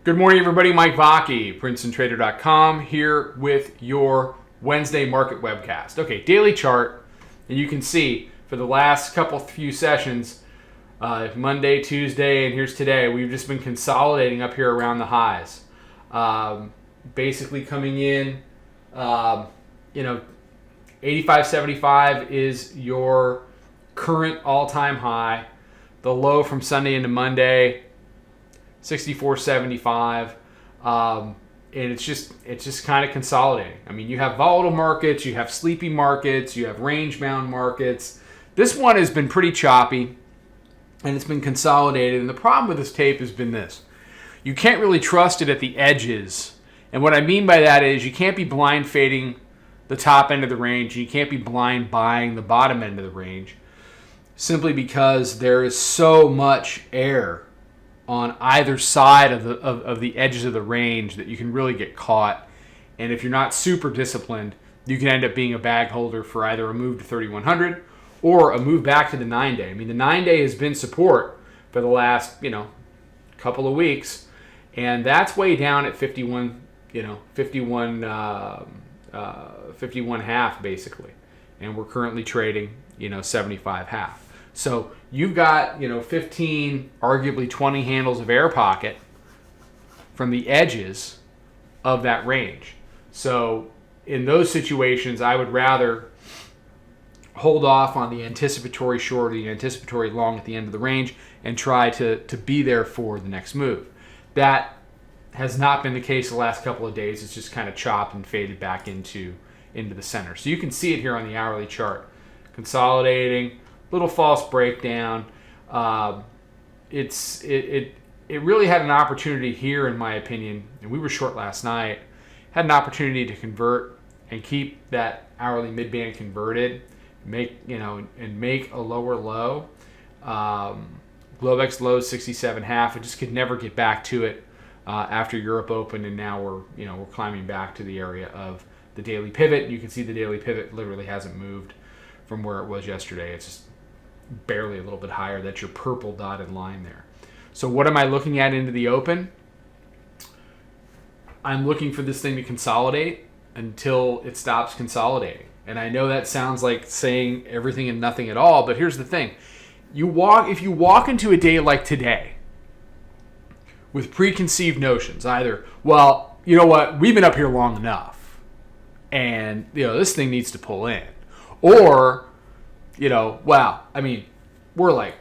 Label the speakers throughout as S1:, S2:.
S1: Good morning, everybody. Mike Vacchi, Princetontrader.com, here with your Wednesday market webcast. Okay, daily chart, and you can see for the last few sessions, Monday, Tuesday, and here's today, we've just been consolidating up here around the highs. Basically coming in, 85.75 is your current all-time high. The low from Sunday into Monday, 64.75, and it's just kind of consolidating. I mean, you have volatile markets, you have sleepy markets, you have range-bound markets. This one has been pretty choppy, and it's been consolidated. And the problem with this tape has been this: you can't really trust it at the edges. And what I mean by that is you can't be blind fading the top end of the range, and you can't be blind buying the bottom end of the range, simply because there is so much air on either side of the edges of the range that you can really get caught. And if you're not super disciplined, you can end up being a bag holder for either a move to 3,100 or a move back to the 9-day. I mean, the 9-day has been support for the last, couple of weeks, and that's way down at 51 half basically. And we're currently trading, 75 half. So you've got, 15, arguably 20 handles of air pocket from the edges of that range. So in those situations, I would rather hold off on the anticipatory short or the anticipatory long at the end of the range and try to be there for the next move. That has not been the case the last couple of days. It's just kind of chopped and faded back into the center. So you can see it here on the hourly chart. Consolidating, little false breakdown. It really had an opportunity here, in my opinion, and we were short last night, had an opportunity to convert and keep that hourly midband converted, make a lower low. Globex low 67.5. It just could never get back to it after Europe opened, and now we're climbing back to the area of the daily pivot. You can see the daily pivot literally hasn't moved from where it was yesterday. It's just barely a little bit higher. That's your purple dotted line there. So what am I looking at into the open? I'm looking for this thing to consolidate until it stops consolidating. And I know that sounds like saying everything and nothing at all, but here's the thing. If you walk into a day like today with preconceived notions, either, well, you know what, we've been up here long enough and this thing needs to pull in, or wow, I mean, we're like,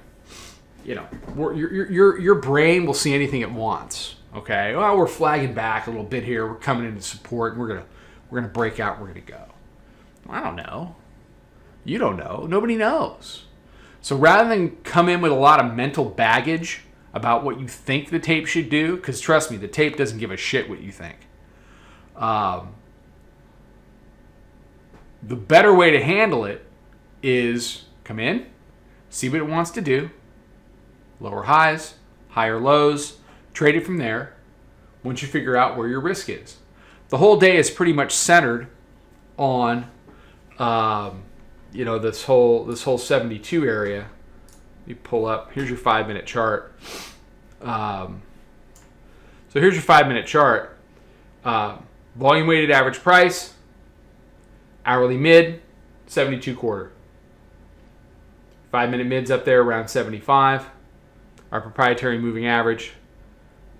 S1: your brain will see anything it wants. Okay, well, we're flagging back a little bit here. We're coming into support, and we're gonna break out. We're gonna go. I don't know. You don't know. Nobody knows. So rather than come in with a lot of mental baggage about what you think the tape should do, because trust me, the tape doesn't give a shit what you think. The better way to handle it is come in, see what it wants to do, lower highs, higher lows, trade it from there once you figure out where your risk is. The whole day is pretty much centered on this whole 72 area. You pull up, here's your 5-minute chart. So here's your 5-minute chart. Volume weighted average price, hourly mid, 72 quarter. 5-minute mids up there around 75. Our proprietary moving average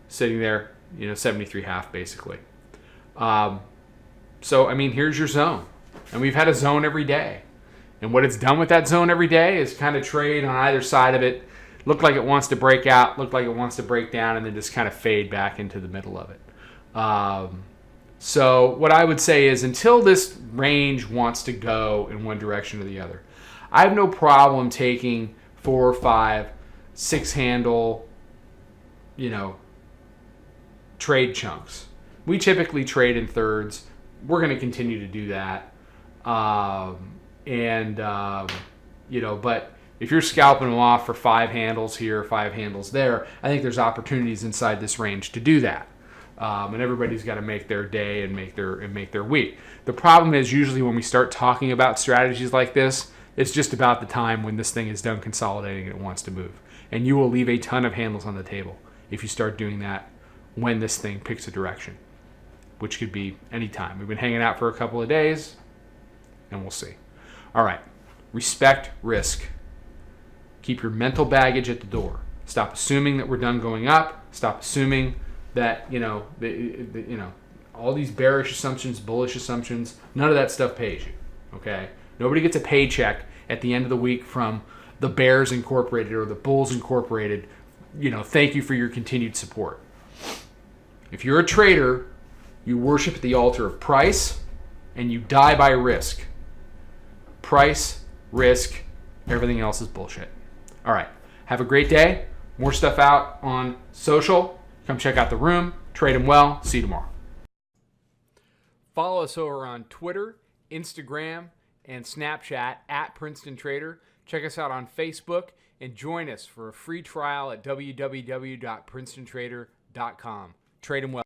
S1: sitting there, 73 half basically. So, I mean, here's your zone. And we've had a zone every day. And what it's done with that zone every day is kind of trade on either side of it. Look like it wants to break out, look like it wants to break down, and then just kind of fade back into the middle of it. So what I would say is until this range wants to go in one direction or the other, I have no problem taking 4 or 5, 6 handle, trade chunks. We typically trade in thirds. We're going to continue to do that. But if you're scalping them off for 5 handles here, 5 handles there, I think there's opportunities inside this range to do that. And everybody's got to make their day and make their week. The problem is usually when we start talking about strategies like this, it's just about the time when this thing is done consolidating and it wants to move. And you will leave a ton of handles on the table if you start doing that when this thing picks a direction, which could be any time. We've been hanging out for a couple of days, and we'll see. All right. Respect risk. Keep your mental baggage at the door. Stop assuming that we're done going up. Stop assuming that, all these bearish assumptions, bullish assumptions, none of that stuff pays you, okay? Nobody gets a paycheck at the end of the week from the Bears Incorporated or the Bulls Incorporated, thank you for your continued support. If you're a trader, you worship at the altar of price and you die by risk. Price, risk, everything else is bullshit. All right. Have a great day. More stuff out on social. Come check out the room. Trade them well. See you tomorrow. Follow us over on Twitter, Instagram, and Snapchat at Princetontrader. Check us out on Facebook and join us for a free trial at www.princetontrader.com. Trade them well.